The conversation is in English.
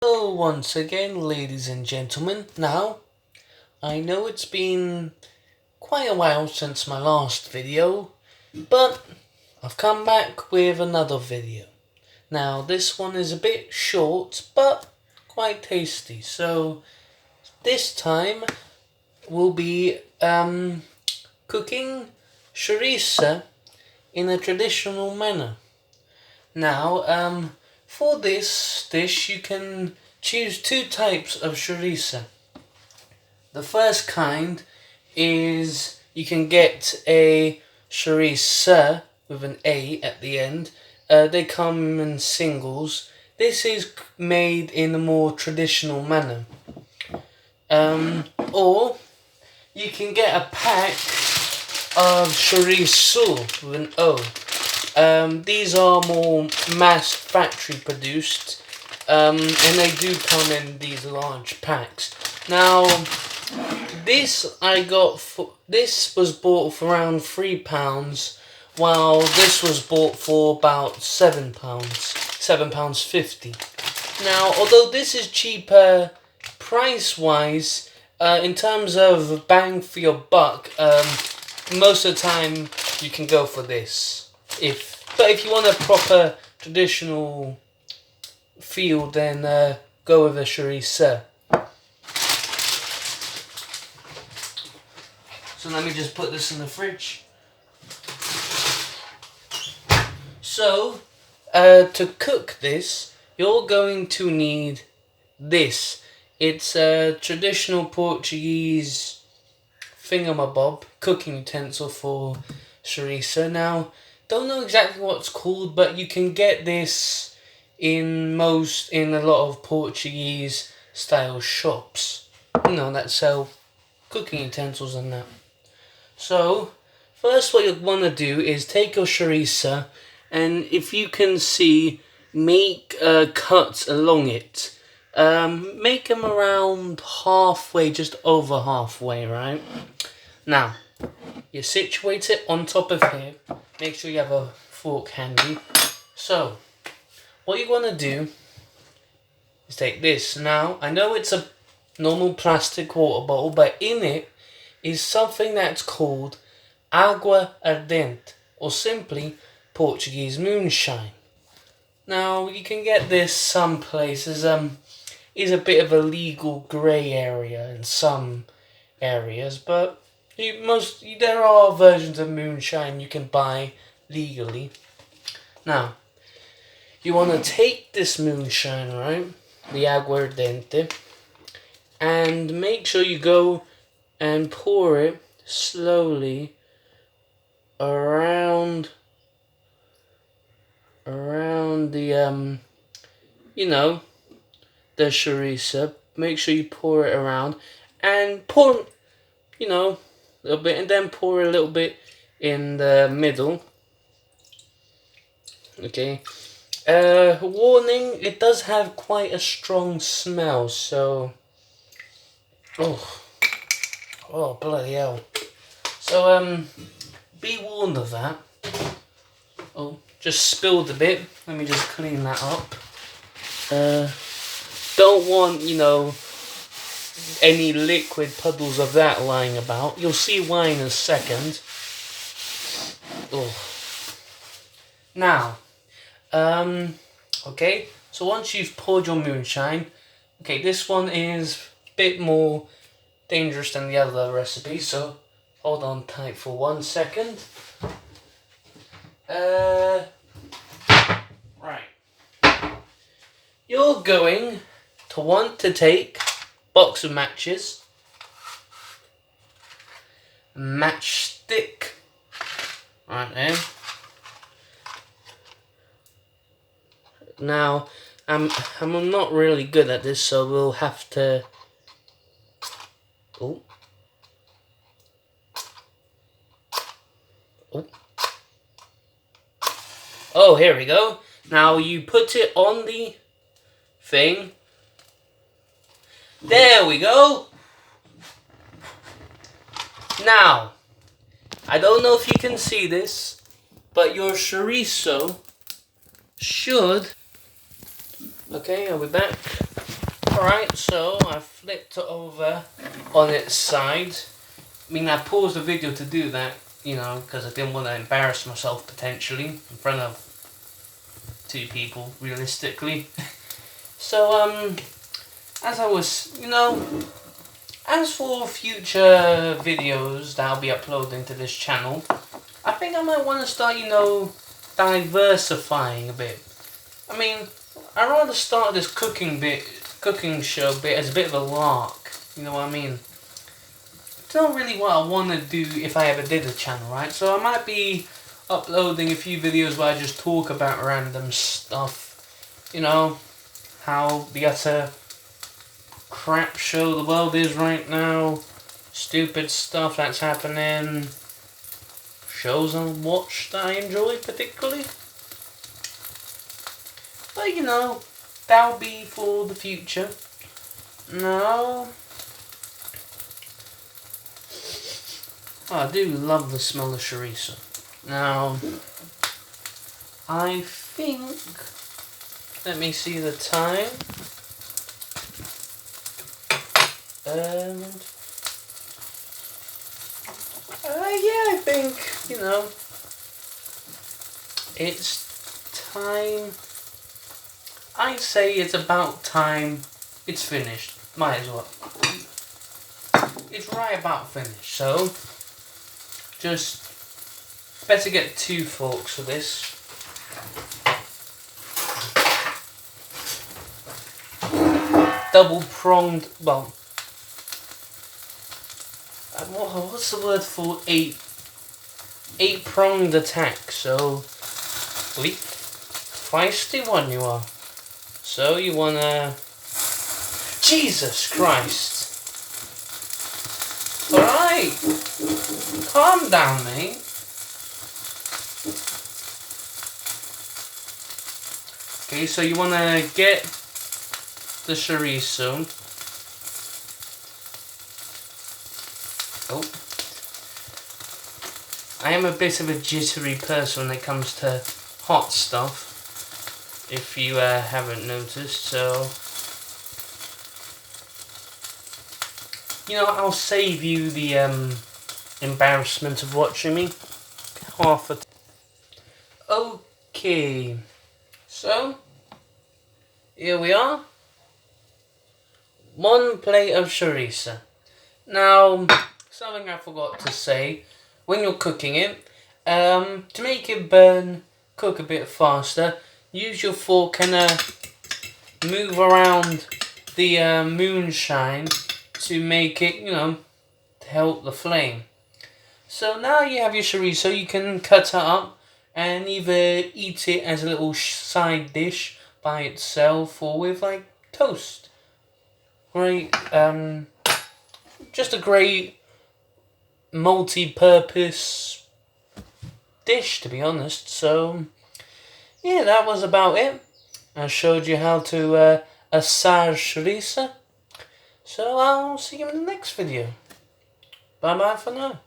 Hello once again, ladies and gentlemen. Now, I know it's been quite a while since my last video, but I've come back with another video. Now, this one is a bit short, but quite tasty. So, this time we'll be cooking chouriça in a traditional manner. Now, for this dish, you can choose two types of chouriça. The first kind is you can get a chouriça with an A at the end. They come in singles. This is made in a more traditional manner. Or you can get a pack of chorizo with an O. These are more mass factory produced, and they do come in these large packs. Now, this was bought for around £3, while this was bought for about £7, £7.50. Now, although this is cheaper price-wise, in terms of bang for your buck, most of the time you can go for this. But if you want a proper traditional feel, then go with a chouriça. So let me just put this in the fridge. So, to cook this, you're going to need this. It's a traditional Portuguese thingamabob, cooking utensil for chouriça. Now, don't know exactly what it's called, but you can get this in a lot of Portuguese style shops, that sell cooking utensils and that. So first, what you want to do is take your chouriça, and if you can see, make cuts along it. Make them around halfway, just over halfway, right? Now, you situate it on top of here. Make sure you have a fork handy. So, what you want to do is take this. Now, I know it's a normal plastic water bottle, but in it is something that's called água ardente, or simply Portuguese moonshine. Now, you can get this some places. Is a bit of a legal grey area in some areas, but there are versions of moonshine you can buy legally. Now, you want to take this moonshine, right, the aguardente, and make sure you go and pour it slowly around the the chouriça. Make sure you pour it around, and pour a little bit, and then pour a little bit in the middle. Okay. Warning, it does have quite a strong smell, so oh bloody hell. So be warned of that. Oh, just spilled a bit. Let me just clean that up. Don't want, any liquid puddles of that lying about. You'll see why in a second. Oh. Now, okay, so once you've poured your moonshine, okay, this one is a bit more dangerous than the other recipe, so hold on tight for 1 second. Right. You're going to want to take a box of matches, matchstick, right there. Now, I'm not really good at this, so we'll have to. Oh. Oh, here we go. Now you put it on the thing. There we go. Now, I don't know if you can see this, but your chorizo should... Okay, are we back? Alright, so I flipped it over on its side. I mean, I paused the video to do that, you know, because I didn't want to embarrass myself potentially in front of 2 people, realistically. So, as I was, you know, as for future videos that I'll be uploading to this channel, I think I might want to start, you know, diversifying a bit. I mean, I'd rather start this cooking show bit as a bit of a lark, you know what I mean? It's not really what I want to do if I ever did a channel, right? So I might be uploading a few videos where I just talk about random stuff, you know, how the utter crap show the world is right now, stupid stuff that's happening, shows I watch that I enjoy particularly. But you know, that'll be for the future. No. Oh, I do love the smell of chouriça. Now, I think, let me see the time. And yeah, I think, you know, it's time. I'd say it's about time it's finished. Might as well. It's right about finished, so just better get 2 forks for this. Double pronged, well, what's the word for 8 pronged attack, so, wait, feisty one you are. So you wanna, Jesus Christ. Alright, calm down, mate. Okay, so you wanna get the chorizo. Oh. I am a bit of a jittery person when it comes to hot stuff, if you haven't noticed, so you know, I'll save you the embarrassment of watching me. Okay, so here we are. 1 plate of chouriça. Now, something I forgot to say, when you're cooking it, to make it cook a bit faster, use your fork and move around the moonshine to make it, you know, to help the flame. So now you have your chorizo, you can cut it up and either eat it as a little side dish by itself or with like toast. Great, just a great multi-purpose dish, to be honest. So yeah, that was about it. I showed you how to assage chouriça. So I'll see you in the next video. Bye bye for now.